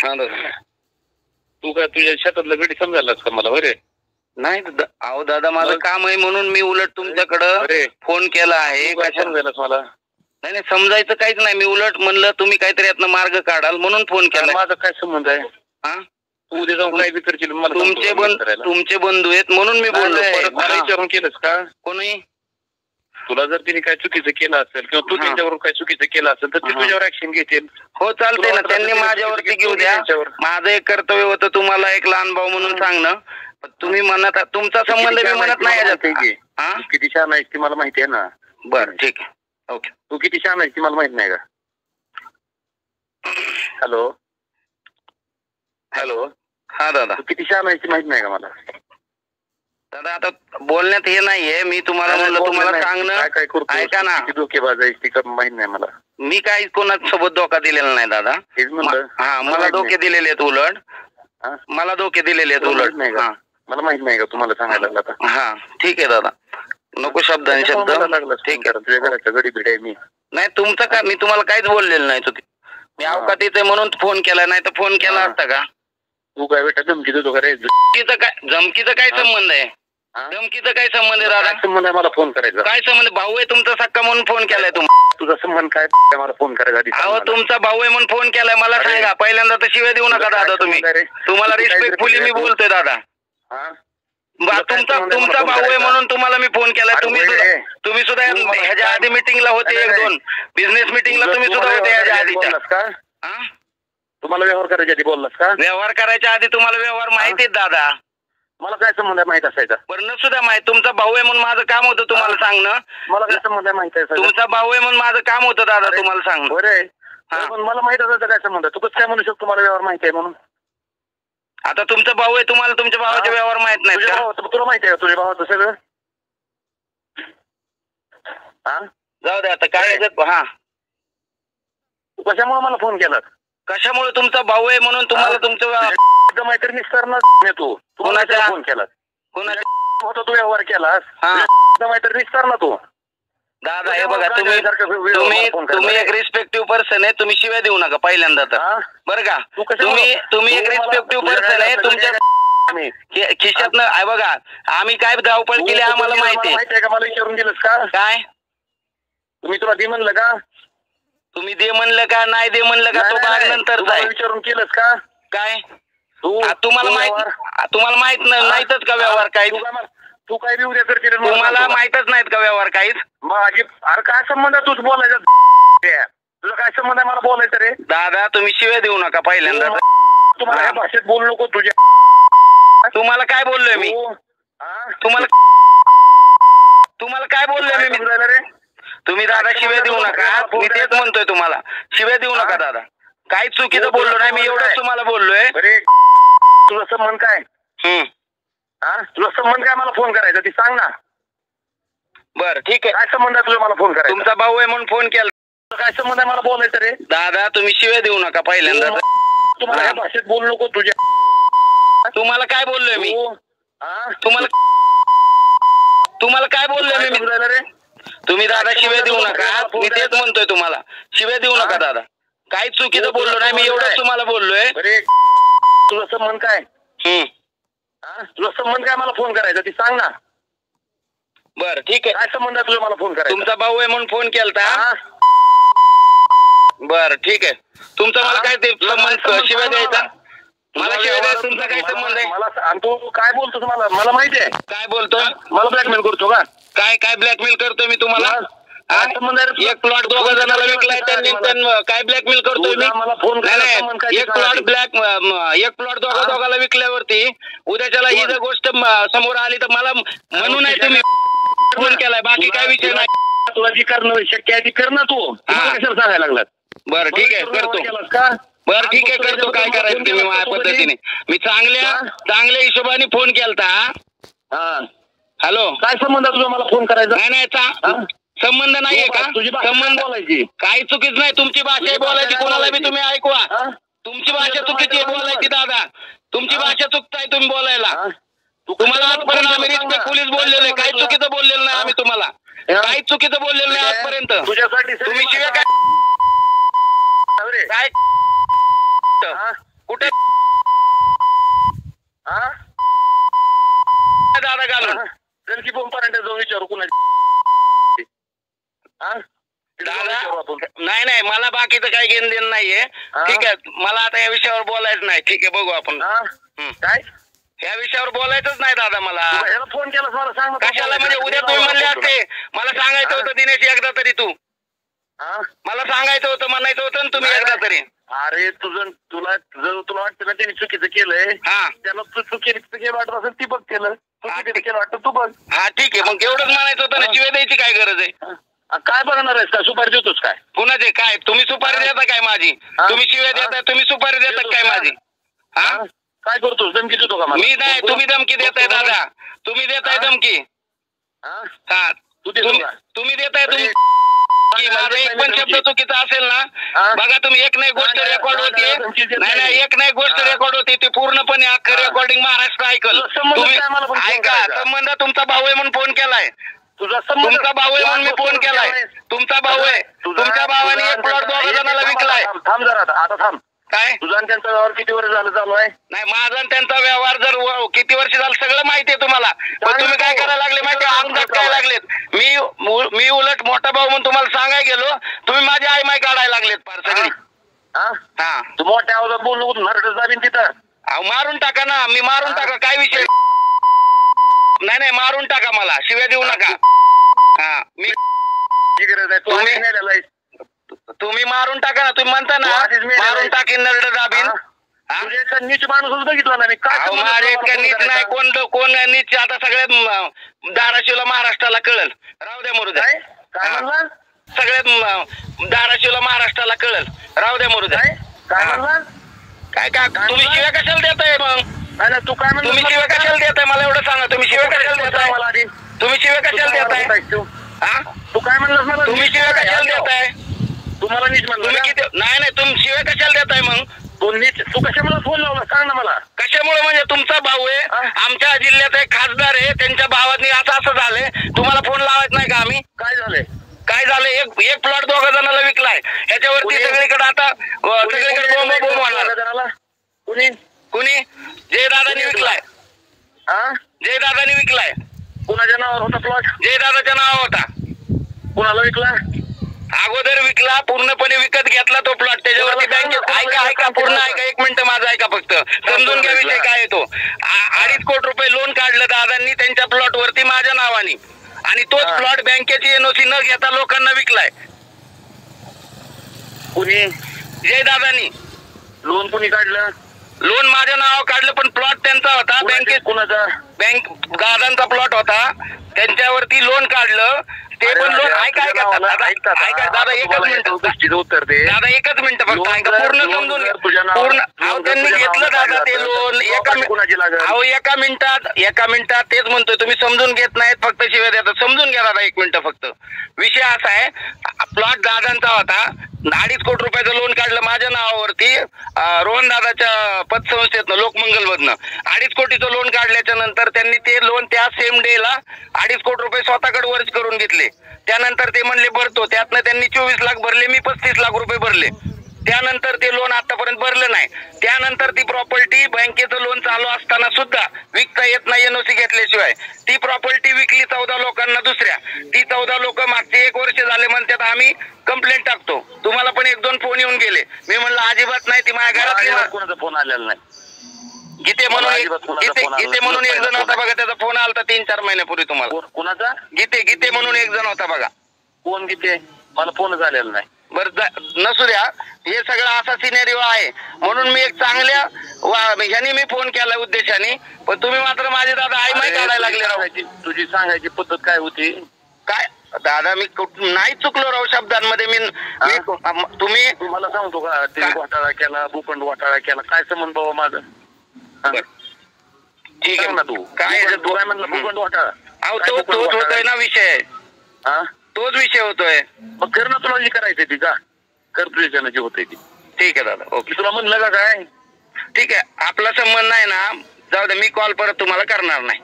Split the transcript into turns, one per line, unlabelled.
हा दादा.
तू काय तुझ्या शेतातलं गडी समजायलाच का मला? बरे
नाही अहो दादा, माझं काम आहे म्हणून मी उलट तुमच्याकडे फोन केला आहे.
काय समजायलाच मला?
नाही नाही, समजायचं काहीच नाही. मी उलट म्हणलं तुम्ही काहीतरी यातनं मार्ग काढाल म्हणून फोन केला.
माझा काय संबंध आहे?
हा,
तू उद्या जाऊन काय बी करशील मला?
तुमचे बंधू आहेत म्हणून मी बोललो.
मला विचारून केलंस का
कोणी?
तुला जर तिने काय चुकीचं केलं असेल किंवा तू त्यांच्यावर काय चुकीचं केलं असेल तर ते तुझ्यावर ऍक्शन घेतील.
हो चालतंय ना, त्यांनी माझ्यावरती घेऊ द्या. माझं एक कर्तव्य होतं तुम्हाला एक लहान भाऊ म्हणून सांगणं. तुम्ही म्हणत तुमचा संबंध मी म्हणत नाही याच्यात.
किती छान आहेस ती मला माहिती आहे ना.
बरं ठीक आहे, ओके.
तू किती छान आहेस ती मला माहित नाही का? Hello hello.
हा दादा.
तू किती छान आहेस ती माहित नाही का मला?
दादा आता बोलण्यात हे नाहीये. मी तुम्हाला म्हणलं तुम्हाला सांगणं.
काय करतो? ऐका ना, धोकेबाज आहेस ती का माहित नाही मला.
मी काही कोणासोबत धोका दिलेला नाही दादा.
हेच म्हणलं.
हा, मला धोके दिलेले आहेत उलट. मला धोके दिलेले आहेत उलट.
मला माहित नाही का तुम्हाला सांगायला लागला?
हा ठीक आहे दादा, नको शब्दांनी शब्द. ठीक आहे,
तुझ्या घराच्या गडी भिड आहे मी.
नाही तुमचं काय, मी तुम्हाला काहीच बोललेलं नाही. चुकी मी अवकातीत आहे म्हणून फोन केला, नाही तर फोन केला असता का?
तू काय बेटा धमकी देतो का रे?
धमकीचा काय संबंध आहे? धमकीचा काय संबंध आहे दादा?
संबंध आहे मला फोन करायचा?
काय संबंध? भाऊ आहे तुमचा सक्का म्हणून फोन केलाय तुम्हाला.
तुझा संबंध काय मला फोन करायचा?
अहो तुमचा भाऊ आहे म्हणून फोन केलाय. मला सांगा पहिल्यांदा तर शिव्या देऊ नका दादा. तुम्हाला रिस्पेक्टफुली मी बोलतोय दादा. तुमचा भाऊ आहे म्हणून तुम्हाला मी फोन केलाय. तुम्ही सुद्धा ह्याच्या आधी मिटिंगला होते, 1-2 बिझनेस मिटिंगला तुम्ही सुद्धा होते ह्याच्या आधीच्या.
तुम्हाला व्यवहार करायच्या आधी बोललास का?
व्यवहार करायच्या आधी तुम्हाला व्यवहार माहिती आहेत दादा.
मला काय संबंध आहे माहित असायचा?
बरं नसुद्धा माहित. तुमचा भाऊ आहे म्हणून माझं काम होतं तुम्हाला सांगणं.
मला काय संबंध आहे माहित आहे?
तुमचा भाऊ आहे म्हणून माझं काम होतं दादा तुम्हाला सांगणं.
बरं मला माहित असायचं काय संबंध? तू कसं काय म्हणू शकतो मला व्यवहार माहिती आहे म्हणून?
आता तुमचा भाऊ आहे, तुम्हाला तुमच्या भावाचे व्यवहार माहित नाही का?
तुला माहिती आहे का तुझ्या भावाचं सगळं?
जाऊ दे आता काय. हा,
तू कशामुळे मला फोन केला?
कशामुळे? तुमचा भाऊ आहे म्हणून तुम्हाला तुमचं
मैत्री निस्तारणार तू. कोणाच्या फोन केला? कोणाच्या होता तू व्यवहार केलास? मैत्री निस्तार ना तू.
दादा हे बघा, तुम्ही एक रिस्पेक्टिव्ह पर्सन आहे. तुम्ही शिव्या देऊ नका पहिल्यांदा तर, बरं का? तुम्ही एक रिस्पेक्टिव्ह पर्सन आहे. तुमच्या खिशातनं आहे बघा. आम्ही काय धावपळ केली आम्हाला माहिती
आहे का? मला विचारून दिलंस का?
काय
तुम्ही तुला दे म्हणलं का?
तुम्ही दे म्हणलं का नाही दे म्हणलं का? तो भाग नंतरचा आहे.
विचारून केलंस का?
काय तुम्हाला माहित नाहीतच का व्यवहार काही?
तू काय बी उद्या करशील?
तुम्हाला माहितच नाहीत का व्यवहार काहीच?
अरे काय संबंध आहे? तूच बोलायचं. तुझा काय संबंध आहे मला बोलायचं रे?
दादा तुम्ही शिव्या देऊ नका पहिल्यांदा.
तुम्हाला या भाषेत बोलू नको तुझ्या.
तुम्हाला काय बोललोय मी? तुम्हाला काय बोललोय मी? तुम्ही दादा शिव्या देऊ नका. मी तेच म्हणतोय तुम्हाला, शिव्या देऊ नका दादा. काही चुकीचं बोललो नाही मी, एवढंच तुम्हाला बोललोय.
तुझा संबंध काय? तुझा संबंध काय मला फोन करायचा ती सांग ना.
बरं ठीक आहे.
काय संबंध आहे तुझा मला फोन करायचा?
तुमचा भाऊ आहे म्हणून फोन केला.
काय संबंध आहे मला बोलायचं रे?
दादा तुम्ही शिव्या देऊ नका पहिल्यांदा.
तुम्हाला या भाषेत बोलू नको तुझ्या.
तुम्हाला काय बोललोय मी? तुम्हाला काय बोललोय मी? तुम्ही दादा शिव्या देऊ नका. मी तेच म्हणतोय तुम्हाला, शिव्या देऊ नका दादा. काही चुकीचं बोललो नाही मी, एवढंच तुम्हाला बोललोय.
तुझा संबंध काय? तुझा संबंध काय मला फोन करायचा ती सांग ना.
बरं ठीक आहे.
काय संबंध आहे तुझा मला फोन करायचा?
तुमचा भाऊ आहे म्हणून फोन केलता. बरं ठीक आहे. तुमचा मला काय ते संबंध शिव्या द्यायचा? मला शिव्या द्यायचा तुमचा काय संबंध आहे?
मला तू काय बोलतोस? मला माहिती आहे.
काय बोलतोय?
मला ब्लॅकमेल करतो का?
काय ब्लॅकमेल करतोय मी तुम्हाला? एक प्लॉट 2 जणांना विकलाय त्यांनी, काय ब्लॅकमेल करतोय मी? एक प्लॉट दोघाला विकल्यावरती उद्याच्याला ही जर गोष्ट समोर आली तर मला म्हणून आहे तुम्ही फोन केलाय, बाकी काय विषय नाही.
तुला जी करणं शक्य आहे ती कर ना तू. कशाला सांगायला लागलात?
बरं ठीक आहे करतो. बरं ठीक आहे करतो. काय करायचं तुम्ही माझ्या पद्धतीने. मी चांगल्या हिशोबाने फोन केलता. हॅलो
काय संबंध तुझा मला फोन करायचा?
नाही संबंध नाहीये का? संबंध
बोलायची काही
चुकीच नाही. तुमची भाषा आहे बोलायची, कोणाला बी तुम्ही ऐकवा. तुमची भाषा चुकीची आहे बोलायची दादा. तुमची भाषा चुकताय तुम्ही बोलायला. तुम्हाला आजपर्यंत आम्ही रिस्पेक्टफुली बोललेलो आहे. काही चुकीचं बोललेलं नाही आम्ही तुम्हाला. काही चुकीचं बोललेलं नाही आजपर्यंत.
तुझ्यासाठी
तुम्ही शिवाय काय कुठे
हा
दादा घालून
की बोंबापर्यंत जाऊन विचारू कुणा
दादा नाही नाही मला बाकीचं काही घेणं देणं नाहीये ठीक आहे मला आता या विषयावर बोलायचं नाही ठीक आहे बघू आपण
काय
या विषयावर बोलायचंच नाही दादा मला
फोन केला मला सांग
कशाला म्हणजे उद्या तुम्ही म्हणले असते मला सांगायचं होतं दिनेश एकदा तरी तू मला सांगायचं होतं म्हणायचं होतं ना तुम्ही एकदा तरी
अरे तुला वाटतं ना त्यांनी चुकीचं केलंय त्याला तू चुकीचं वाटत असेल ती बघ केलं चुकीचं वाटतं तू बघ
हा ठीक आहे मग एवढंच म्हणायचं होतं ना शिवाय द्यायची काय गरज आहे
काय बघणार आहेस का सुपारी देतोस काय
कुणाचे काय तुम्ही सुपारी देता काय माझी तुम्ही शिवाय देताय तुम्ही सुपारी देता काय माझी हा
काय करतोस धमकी देतो का
मी नाही तुम्ही धमकी देताय दादा तुम्ही देताय धमकी हा तुम्ही देताय तुम्ही माझा एक पण शब्द चुकीचा असेल ना बघा तुम्ही एक नाही गोष्ट रेकॉर्ड होती नाही एक नाही गोष्ट रेकॉर्ड होती ती पूर्णपणे अख्खं रेकॉर्डिंग महाराष्ट्र ऐकल तुम्ही ऐका संबंध तुमचा भाऊ आहे म्हणून फोन केलाय तुमचा भाऊ आहे म्हणून मी फोन केलाय तुमचा भाऊ आहे तुमच्या भावाने एक प्लॉट 2 जणांना विकलाय
थांब जरा आता थांब
काय
तुझा त्यांचा व्यवहार किती वर्ष झालं चालू आहे
नाही माझा त्यांचा व्यवहार जर किती वर्ष झालं सगळं माहितीये तुम्हाला पण तुम्ही काय करायला लागले माहिती अंगात काय लागलेत मी उलट मोठा भाऊ म्हणून तुम्हाला सांगाय गेलो तुम्ही माझी आई माय काढायला लागलेत फार सगळी
हा तू मोठ्या आवाजात बोलू नको नरडच दाबीन तिथं
मारून टाका ना मी मारून टाका काय विषय नाही मारून टाका मला शिव्या देऊ नका हा मी तुम्ही मारून टाका ना तुम्ही म्हणता ना मारून टाकीन नरड दाबीन
नीच माणूस बघितला ना मी काय
माझे इतका नीच नाही कोण नीच आता सगळ्यात धाराशिवला महाराष्ट्राला कळल राहू द्या मुरुद्या
काय म्हणला
सगळ्यात धाराशिवला महाराष्ट्राला कळल राहू द्या मुरुद्या
काय म्हणला
काय तुम्ही शिव्या कशाला देताय मग
तू काय म्हणतो
तुम्ही शिव्या कशाला देताय मला एवढं सांगा तुम्ही शिव्या कशाला देताय तुम्ही शिव्या कशाला देताय
तू काय म्हणलास मला
तुम्ही शिव्या कशाला देताय
तुम्हाला नीच म्हणलं
तुम्ही किती नाही तुम्ही शिव्या कशाला देताय मग
तू कशामुळे फोन लावला सांग ना मला
कशामुळे म्हणजे तुमचा भाऊ आहे आमच्या जिल्ह्यात एक खासदार आहे त्यांच्या भावानी असं झालंय तुम्हाला फोन लावायचं नाही का आम्ही काय झालंय एक प्लॉट 2 जणांना विकलाय ह्याच्यावरती सगळीकडे आता सगळीकडे बोंब होणार कुणी जयदादांनी विकलाय जयदादांनी विकलाय
कुणाच्या नावावर होता प्लॉट
जयदादाच्या नावावर होता
कुणाला विकला
अगोदर विकला पूर्णपणे विकत घेतला तो प्लॉट त्याच्यावरती बँकेत ऐका पूर्ण ऐका 1 मिनिट माझं ऐका फक्त समजून घ्या विषय काय तो 2.5 कोटी रुपये लोन काढलं दादांनी त्यांच्या प्लॉट वरती माझ्या नावाने आणि तोच प्लॉट बँकेची एनओसी न घेता लोकांना विकलाय
कुणी
जयदादांनी
लोन कुणी काढलं
लोन माझ्या नावावर काढलं पण प्लॉट त्यांचा होता बँकेत
कुणाचा
दादांचा प्लॉट होता त्यांच्यावरती लोन काढलं ते पण लोन ऐका दादा एकच मिनिट
उत्तर दे
दादा एकच मिनिट फक्त ऐका पूर्ण समजून पूर्ण त्यांनी घेतलं दादा ते लोन एका मिनिटात तेच म्हणतोय तुम्ही समजून घेत नाहीत फक्त शिवाय देतात समजून घ्या दादा 1 मिनिट फक्त विषय असा आहे प्लॉट दादांचा होता 2.5 कोटी रुपयाचं लोन काढलं माझ्या नावावरती रोहन दादाच्या पतसंस्थेतनं लोकमंगल मधनं 2.5 कोटीचं लोन काढल्याच्या नंतर त्यांनी ते लोन त्या सेम डेला 2.5 कोटी रुपये स्वतःकडे वर्ज करून घेतले त्यानंतर ते म्हणले भरतो त्यातनं त्यांनी 24 लाख भरले मी 35 लाख रुपये भरले त्यानंतर ते लोन आतापर्यंत भरलं नाही त्यानंतर ती प्रॉपर्टी बँकेचं लोन चालू असताना सुद्धा विकता येत नाही एनओसी घेतल्याशिवाय ती प्रॉपर्टी विकली 14 लोकांना दुसऱ्या ती 14 लोक मागचे 1 वर्ष झाले म्हणतात आम्ही कंप्लेंट टाकतो तुम्हाला पण 1-2 फोन येऊन गेले मी म्हणलं अजिबात नाही ती माझ्या घरातली
कोणाचा फोन आलेला नाही
गीते म्हणून एक जण होता बघा त्याचा फोन आलता 3-4 महिन्यापूर्वी तुम्हाला
कोणाचा
गीते म्हणून एक जण होता बघा
कोण गीते मला फोन झालेला नाही
बरं नसू द्या हे सगळं असा सिनेरिओ आहे म्हणून मी एक चांगल्या ह्यानी मी फोन केला उद्देशाने पण तुम्ही मात्र माझे दादा आई माहिती काढायला लागले
तुझी सांगायची पद्धत काय होती
काय दादा मी नाही चुकलो राव शब्दांमध्ये मी तुम्ही
मला सांगतो का ते घोटाळा केला भूखंड घोटाळा केला काय संबंध बाबा माझं
ठीक आहे
ना तू काय म्हणलं भूखंड घोटाळा
तोच होतोय ना विषय तोच विषय होतोय
मग कर ना तुला जी करायचंय ती का कर तुझ्यानं जी होतंय ती
ठीक आहे दादा ओके
तुला म्हणलं का काय
ठीक आहे आपला संबंध नाही ना जाऊ दे मी कॉल परत तुम्हाला करणार नाही